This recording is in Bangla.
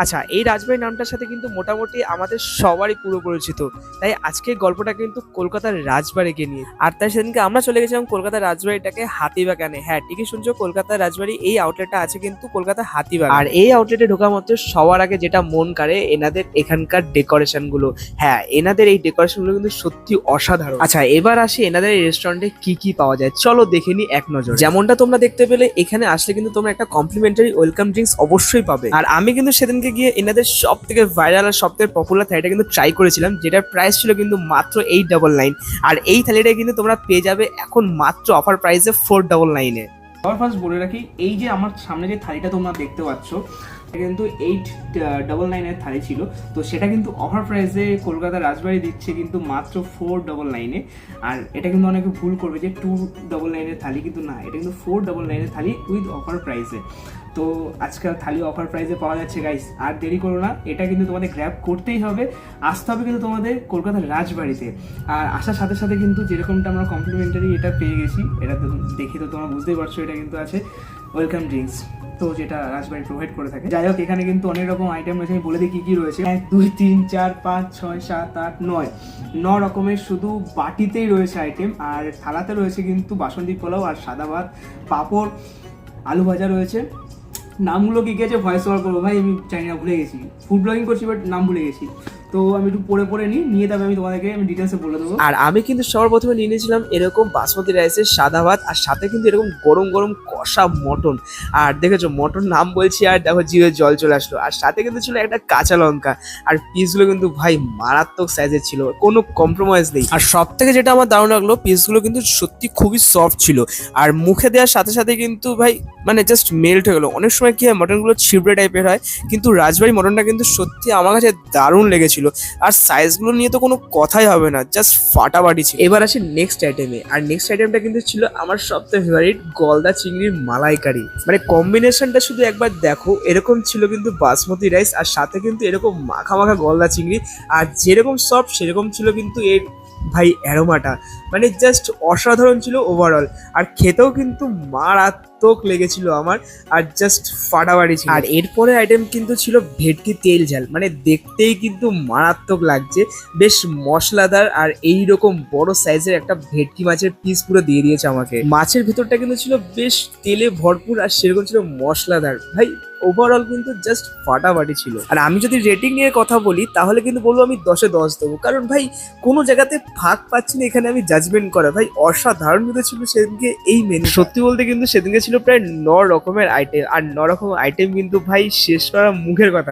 আচ্ছা, এই রাজবাড়ি নামটার সাথে কিন্তু মোটামুটি আমাদের সবারই পুরো পরিচিত। তাই আজকের গল্পটা কিন্তু কলকাতার রাজবাড়িকে নিয়ে। আর তাই সেদিনকে আমরা চলে গেছিলাম কলকাতার রাজবাড়িটাকে হাতিবাগানে। হ্যাঁ, ঠিকই শুনছো, কলকাতার রাজবাড়ি এই আউটলেটটা আছে কিন্তু কলকাতা হাতিবাগান। আর এই আউটলেটে ঢোকা মাত্র সবার আগে যেটা মন কাড়ে এনাদের এখানকার ডেকোরেশন গুলো। হ্যাঁ, এনাদের এই ডেকোরেশন গুলো কিন্তু সত্যি অসাধারণ। আচ্ছা, এবার আসি এনাদের এই রেস্টুরেন্টে কি কি পাওয়া যায়, চলো দেখে নি এক নজর। যেমনটা তোমরা দেখতে পেলে, এখানে আসলে কিন্তু তোমরা একটা কমপ্লিমেন্টারি ওয়েলকাম ড্রিঙ্কস অবশ্যই পাবে। আর আমি কিন্তু সেদিনকে গিয়ে এনাদের সব থেকে ভাইরাল আর সব থেকে পপুলার থালিটা কিন্তু ট্রাই করেছিলাম, যেটার প্রাইস ছিল কিন্তু মাত্র 899। আর এই থালিটা কিন্তু তোমরা পেয়ে যাবে এখন মাত্র অফার প্রাইসে 499-এ। সবার ফার্স্ট বলে রাখি, এই যে আমার সামনে যে থালিটা তোমরা দেখতে পাচ্ছ এটা কিন্তু 899-এর থালি ছিল। তো সেটা কিন্তু অফার প্রাইসে কলকাতার রাজবাড়ি দিচ্ছে কিন্তু মাত্র 499-এ। আর এটা কিন্তু অনেকে ভুল করবে যে 299-এর থালি, কিন্তু না, এটা কিন্তু 499-এর থালি উইথ অফার প্রাইসে। তো আজকাল থালি অফার প্রাইসে পাওয়া যাচ্ছে গাইস, আর দেরি করো না, এটা কিন্তু তোমাদের গ্র্যাব করতেই হবে। আসতে হবে কিন্তু তোমাদের কলকাতার রাজবাড়িতে। আর আসার সাথে সাথে কিন্তু যেরকমটা আমরা কমপ্লিমেন্টারি এটা পেয়ে গেছি, এটা তো দেখে তো তোমরা বুঝতেই পারছো, এটা কিন্তু আছে ওয়েলকাম ড্রিঙ্কস, তো যেটা রাজবাড়ি প্রোভাইড করে থাকে। যাই হোক, এখানে কিন্তু অনেক রকম আইটেম রয়েছে, আমি বলে দিই কি কি রয়েছে। 1 2 3 4 5 6 7 8 9 রকমের শুধু বাটিতেই রয়েছে আইটেম। আর থালাতে রয়েছে কিন্তু বাসন্তী পোলাও আর সাদা ভাত, পাঁপড়, আলু ভাজা রয়েছে। নামগুলো কি কি আছে ভয়েস ওভার করবো ভাই, আমি জানি না, ভুলে গেছি, ফুড ব্লগিং করছি বাট নাম ভুলে গেছি। তো আমি একটু পরে নিয়ে তবে আমি তোমাদেরকে ডিটেলসে বলে দেবো। আর আমি কিন্তু সবার প্রথমে নিয়ে নিয়েছিলাম এরকম বাসমতি রাইসের সাদা ভাত, আর সাথে কিন্তু এরকম গরম গরম কষা মটন। আর দেখেছো মটন নাম বলছি আর দেখো জিভে জল চলে আসলো। আর সাথে কিন্তু ছিল একটা কাঁচা লঙ্কা। আর পিসগুলো কিন্তু ভাই মারাত্মক সাইজের ছিল, কোনো কম্প্রোমাইজ নেই। আর সব থেকে যেটা আমার দারুণ লাগলো, পিসগুলো কিন্তু সত্যি খুবই সফট ছিল। আর মুখে দেওয়ার সাথে সাথে কিন্তু ভাই মানে জাস্ট মেল্ট হয়ে গেলো। অনেক সময় কি হয়, মটনগুলো ছিবড়ে টাইপের হয়, কিন্তু রাজবাড়ি মটনটা কিন্তু সত্যি আমার কাছে দারুণ লেগেছিল। আর সাইজগুলো নিয়ে তো কোনো কথাই হবে না, জাস্ট ফাটাফাটি ছিল। এবার আসি নেক্সট আইটেমে। আর নেক্সট আইটেমটা কিন্তু ছিল আমার সবথেকে ফেভারিট, গলদা চিংড়ির মালাইকারি। মানে কম্বিনেশনটা শুধু একবার দেখো, এরকম ছিল কিন্তু বাসমতি রাইস আর সাথে কিন্তু এরকম মাখা মাখা গলদা চিংড়ি। আর যেরকম সফট সেরকম ছিল কিন্তু এর ভাই অ্যারোমাটা, মানে জাস্ট অসাধারণ ছিল ওভারঅল। আর খেতেও কিন্তু মারাত্মক লেগেছিল আমার, আর জাস্ট ফাটাফাটি ছিল। আর এরপরে আইটেম কিন্তু ছিল ভেটকি তেল ঝাল, মানে দেখতেই কিন্তু মারাত্মক লাগছে, বেশ মশলাদার। আর এইরকম বড় সাইজের একটা ভেটকি মাছের পিস পুরো দিয়ে দিয়েছে আমাকে। মাছের ভিতরটা কিন্তু ছিল বেশ তেলে ভরপুর, আর সেরকম ছিল মশলাদার। ভাই ওভারঅল কিন্তু জাস্ট ফাটাফাটি ছিল। আর আমি যদি রেটিং নিয়ে কথা বলি তাহলে কিন্তু বলবো আমি 10-এ 10 দেবো, কারণ ভাই কোনো জায়গাতে ফাঁক পাচ্ছি না এখানে আমি জাজমেন্ট করা। ভাই অসাধারণ কিন্তু ছিল সেদিনকে এই মেনু। সত্যি বলতে কিন্তু সেদিনকে ছিল প্রায় 9 রকমের আইটেম, আর 9 রকম আইটেম কিন্তু ভাই শেষ করা মুখের কথা।